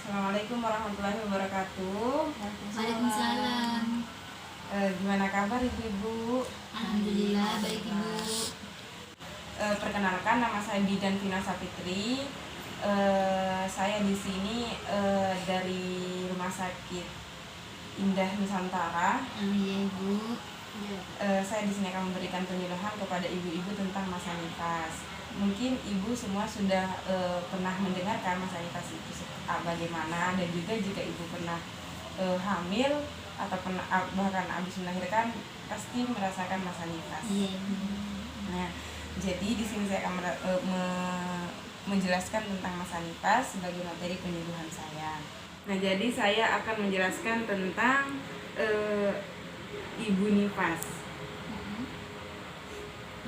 Assalamualaikum warahmatullahi wabarakatuh. Waalaikumsalam. Gimana kabar ibu-ibu? Alhamdulillah baik ibu. Perkenalkan, nama saya Bidan Vina Sapitri. Saya di sini dari Rumah Sakit Indah Nusantara. Iya ibu. Saya di sini akan memberikan penyuluhan kepada ibu-ibu tentang masa nifas. Mungkin ibu semua sudah pernah mendengarkan masa nifas itu bagaimana, dan juga jika ibu pernah hamil atau pernah bahkan habis melahirkan pasti merasakan masa nifas. Iya. Nah, jadi di sini saya akan menjelaskan tentang masa nifas sebagai materi penyuluhan saya. Nah, jadi saya akan menjelaskan tentang ibu nifas.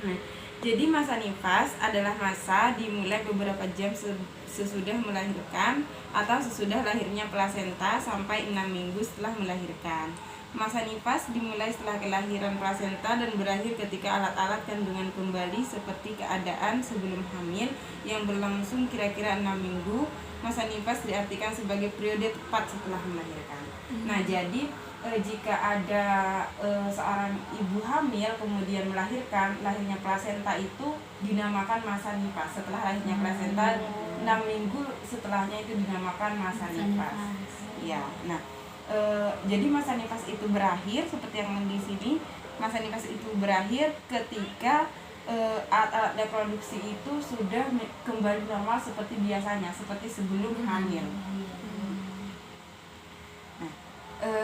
Nah, jadi masa nifas adalah masa dimulai beberapa jam sesudah melahirkan atau sesudah lahirnya plasenta sampai 6 minggu setelah melahirkan. Masa nifas dimulai setelah kelahiran plasenta dan berakhir ketika alat-alat kandungan kembali seperti keadaan sebelum hamil yang berlangsung kira-kira 6 minggu. Masa nifas diartikan sebagai periode tepat setelah melahirkan. Nah, jadi jika ada seorang ibu hamil kemudian melahirkan, lahirnya plasenta itu dinamakan masa nifas. Setelah lahirnya plasenta 6 minggu setelahnya itu dinamakan masa nifas. Ya, nah jadi masa nifas itu berakhir seperti yang di sini. Masa nifas itu berakhir ketika alat-alat reproduksi itu sudah kembali normal seperti biasanya, seperti sebelum hamil.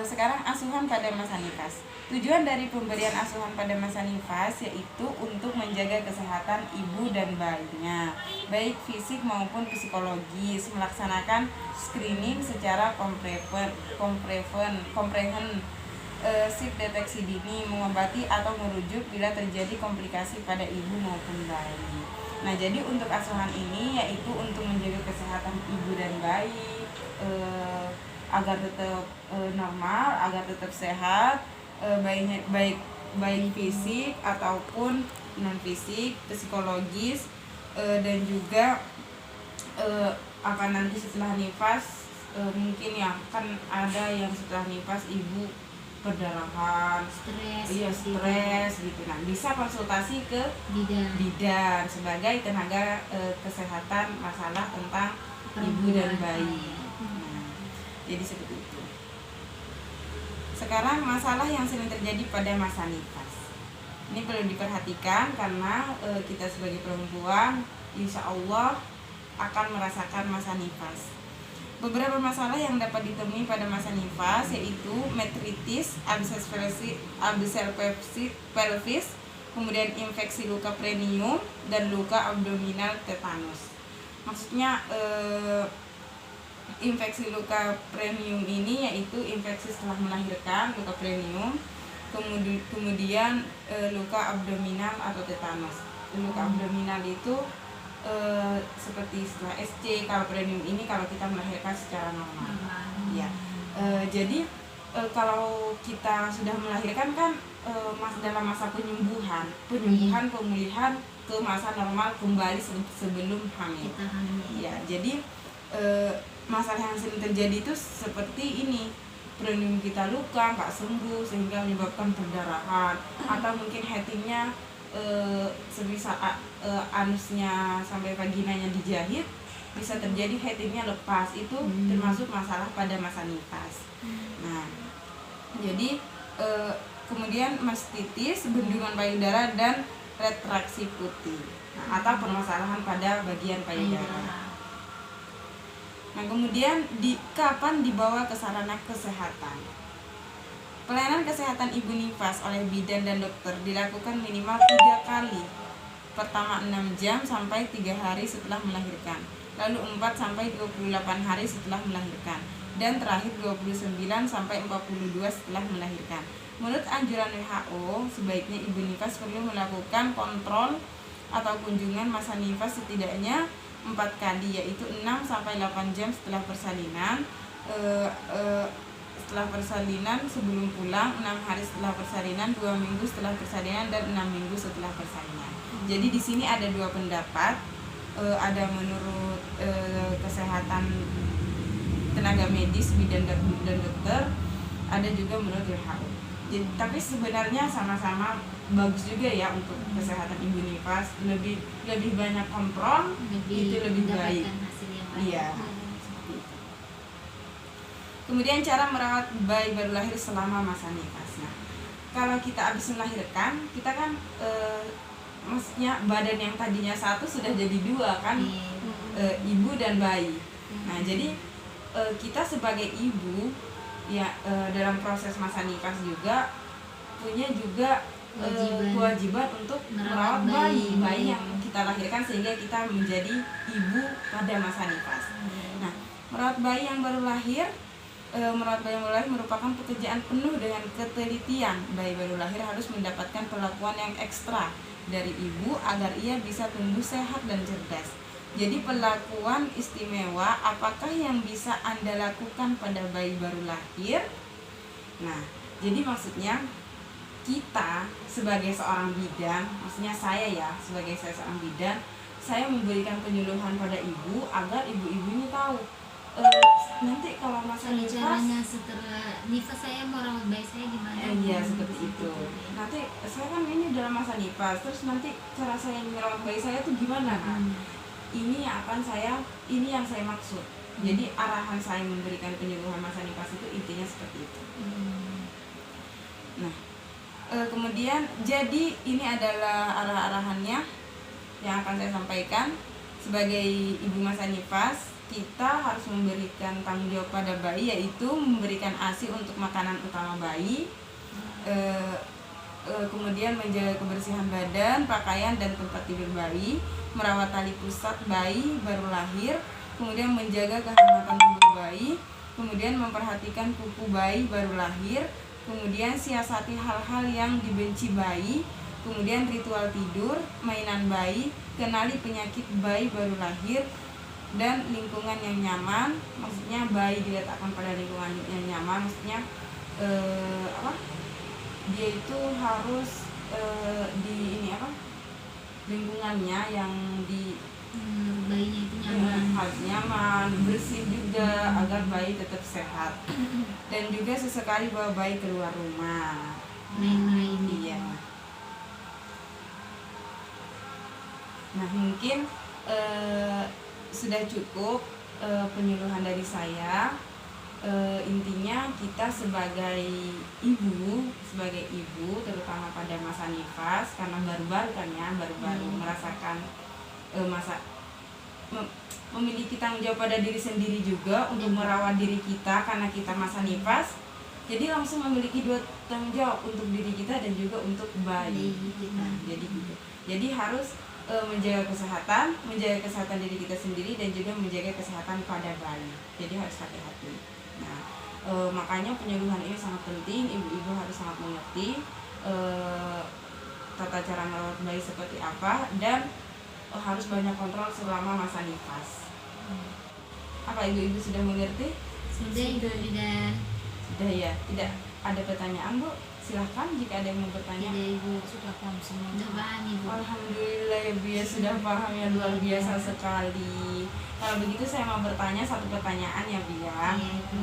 Sekarang asuhan pada masa nifas. Tujuan dari pemberian asuhan pada masa nifas yaitu untuk menjaga kesehatan ibu dan bayinya, baik fisik maupun psikologis, melaksanakan screening secara komprehensif, deteksi dini, mengobati atau merujuk bila terjadi komplikasi pada ibu maupun bayi. Nah, jadi untuk asuhan ini yaitu untuk menjaga kesehatan ibu dan bayi agar tetap normal, agar tetap sehat, baik fisik ataupun non fisik, psikologis, dan juga akan nanti setelah nifas mungkin ya kan ada yang setelah nifas ibu perdarahan, stres gitu. Nah, bisa konsultasi ke bidan sebagai tenaga kesehatan masalah tentang ibu dan bayi. Jadi seperti itu. Sekarang masalah yang sering terjadi pada masa nifas. Ini perlu diperhatikan karena kita sebagai perempuan insya Allah akan merasakan masa nifas. Beberapa masalah yang dapat ditemui pada masa nifas yaitu metritis, abses pelvis, kemudian infeksi luka perineum dan luka abdominal tetanus. Maksudnya infeksi luka perineum ini yaitu infeksi setelah melahirkan, luka perineum, kemudian luka abdominal atau tetanus. Luka abdominal itu seperti setelah SC, kalau perineum ini kalau kita melahirkan secara normal. Ya. Jadi kalau kita sudah melahirkan kan dalam masa pemulihan ke masa normal kembali sebelum hamil. Ya, jadi masalah yang sering terjadi itu seperti ini, perineum kita luka nggak sembuh sehingga menyebabkan perdarahan, atau mungkin headingnya sebisa anusnya sampai vaginanya dijahit, bisa terjadi headingnya lepas. Itu termasuk masalah pada masa nifas. Nah, jadi kemudian mastitis, bendungan payudara dan retraksi putih, atau permasalahan pada bagian payudara. Nah, kemudian kapan dibawa ke sarana kesehatan? Pelayanan kesehatan ibu nifas oleh bidan dan dokter dilakukan minimal 3 kali. Pertama 6 jam sampai 3 hari setelah melahirkan, lalu 4 sampai 28 hari setelah melahirkan, dan terakhir 29 sampai 42 setelah melahirkan. Menurut anjuran WHO, sebaiknya ibu nifas perlu melakukan kontrol atau kunjungan masa nifas setidaknya 4 kali, yaitu 6 sampai 8 jam setelah persalinan, setelah persalinan sebelum pulang, 6 hari setelah persalinan, 2 minggu setelah persalinan, dan 6 minggu setelah persalinan. Jadi di sini ada 2 pendapat, ada menurut kesehatan tenaga medis, bidan dan dokter, ada juga menurut WHO. Jadi, tapi sebenarnya sama-sama bagus juga ya untuk kesehatan ibu nifas. Lebih banyak kontrol, itu lebih baik. mendapatkan hasil yang baik. Iya. Kemudian cara merawat bayi baru lahir selama masa nifas. Nah, kalau kita habis melahirkan, kita kan maksudnya badan yang tadinya satu sudah jadi dua kan, ibu dan bayi. Nah, jadi kita sebagai ibu ya dalam proses masa nifas juga punya juga kewajiban untuk merawat bayi yang kita lahirkan sehingga kita menjadi ibu pada masa nifas. Nah, merawat bayi yang baru lahir merupakan pekerjaan penuh dengan ketelitian. Bayi baru lahir harus mendapatkan perlakuan yang ekstra dari ibu agar ia bisa tumbuh sehat dan cerdas. Jadi perlakuan istimewa apakah yang bisa Anda lakukan pada bayi baru lahir? Nah, jadi maksudnya kita sebagai seorang bidan, maksudnya saya sebagai seorang bidan, saya memberikan penyuluhan pada ibu agar ibu-ibu ini tahu nanti kalau masa nifas, caranya setelah nifas saya mau rawat bayi saya gimana? Iya seperti itu. Nanti saya kan ini dalam masa nifas, terus nanti cara saya merawat bayi saya tuh gimana kan? Ini yang saya maksud. Jadi arahan saya memberikan penyuluhan masa nifas itu intinya seperti itu. Nah, kemudian jadi ini adalah arah-arahannya yang akan saya sampaikan. Sebagai ibu masa nifas, kita harus memberikan tanggung jawab pada bayi, yaitu memberikan ASI untuk makanan utama bayi, kemudian menjaga kebersihan badan, pakaian dan tempat tidur bayi, merawat tali pusat bayi baru lahir, kemudian menjaga kehangatan tubuh bayi, kemudian memperhatikan kuku bayi baru lahir, kemudian siasati hal-hal yang dibenci bayi, kemudian ritual tidur, mainan bayi, kenali penyakit bayi baru lahir, dan lingkungan yang nyaman. Maksudnya bayi diletakkan pada lingkungan yang nyaman, maksudnya dia itu harus lingkungannya yang bayinya itu nyaman, bersih juga agar bayi tetap sehat. Dan juga sesekali bawa bayi keluar rumah. Main-main. Iya. Nah, mungkin sudah cukup penyuluhan dari saya. Intinya kita sebagai ibu terutama pada masa nifas, karena baru-baru merasakan memiliki tanggung jawab pada diri sendiri juga untuk merawat diri kita karena kita masa nifas. Jadi langsung memiliki dua tanggung jawab, untuk diri kita dan juga untuk bayi kita. Jadi harus menjaga kesehatan diri kita sendiri dan juga menjaga kesehatan pada bayi. Jadi harus hati-hati. Nah, makanya penyuluhan ini sangat penting. Ibu-ibu harus sangat mengerti tata cara merawat bayi seperti apa, dan harus banyak kontrol selama masa nifas. Apa ibu-ibu sudah mengerti? Sudah Ibu Bidan. Sudah ya. Tidak ada pertanyaan, Bu? Silahkan jika ada yang mau bertanya. Tidak Ibu, sudah paham semua. Sudah paham Ibu. Alhamdulillah ya Bu ya, sudah paham ya, luar biasa sekali. Kalau begitu saya mau bertanya satu pertanyaan ya Bu ya. Iya Ibu.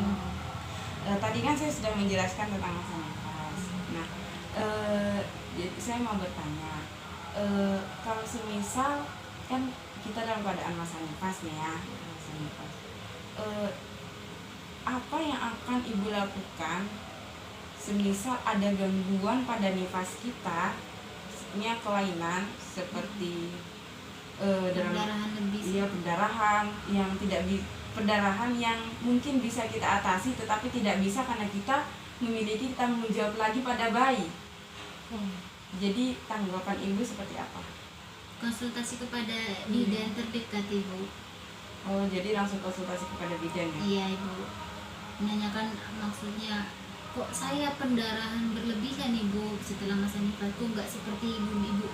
Tadi kan saya sudah menjelaskan tentang masa nifas. Nah, jadi saya mau bertanya, kalau semisal kan kita dalam keadaan masa nifas nih ya, apa yang akan Ibu lakukan semisal ada gangguan pada nifas kita, maksudnya kelainan seperti Perdarahan lebih. Perdarahan yang mungkin bisa kita atasi tetapi tidak bisa karena kita memiliki tanggung jawab lagi pada bayi. Jadi tanggapan Ibu seperti apa? Konsultasi kepada bidan terdekat Ibu. Oh, jadi langsung konsultasi kepada bidan ya? Iya Ibu. Menanyakan maksudnya, kok saya pendarahan berlebihan Ibu setelah masa nifas, kok nggak seperti ibu-ibu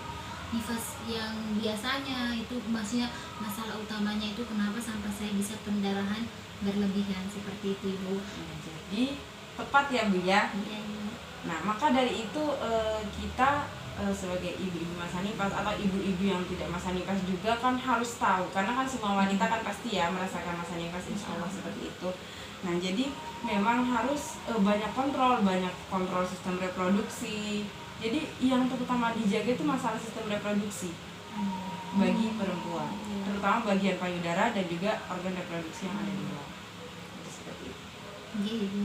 nifas yang biasanya, itu maksudnya masalah utamanya itu kenapa sampai saya bisa pendarahan berlebihan seperti itu Ibu. Jadi tepat ya Bu ya. Iya Ibu. Nah, maka dari itu kita sebagai ibu-ibu masa nifas atau ibu-ibu yang tidak masa nifas juga kan harus tahu, karena kan semua wanita kan pasti ya merasakan masa nifas, insya Allah seperti itu. Nah jadi memang harus banyak kontrol sistem reproduksi. Jadi yang terutama dijaga itu masalah sistem reproduksi bagi perempuan, terutama bagian payudara dan juga organ reproduksi yang ada di bawah. Jadi seperti itu. Iya ibu.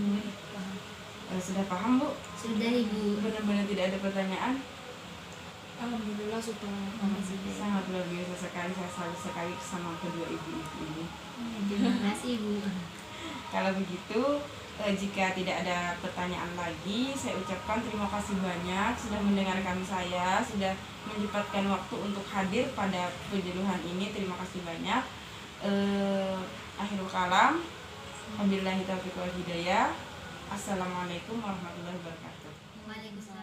Sudah paham Bu? Sudah ibu. Benar-benar tidak ada pertanyaan? Alhamdulillah sudah paham. Sangat luar biasa sekali, saya salut sekali sama kedua ibu-ibu ini. Terima kasih ibu. Kalau begitu, jika tidak ada pertanyaan lagi, saya ucapkan terima kasih banyak sudah mendengarkan saya, sudah menyempatkan waktu untuk hadir pada penjeluhan ini. Terima kasih banyak. Akhirul kalam, wabillahi taufiq wal hidayah. Assalamualaikum warahmatullahi wabarakatuh. Waalaikumsalam.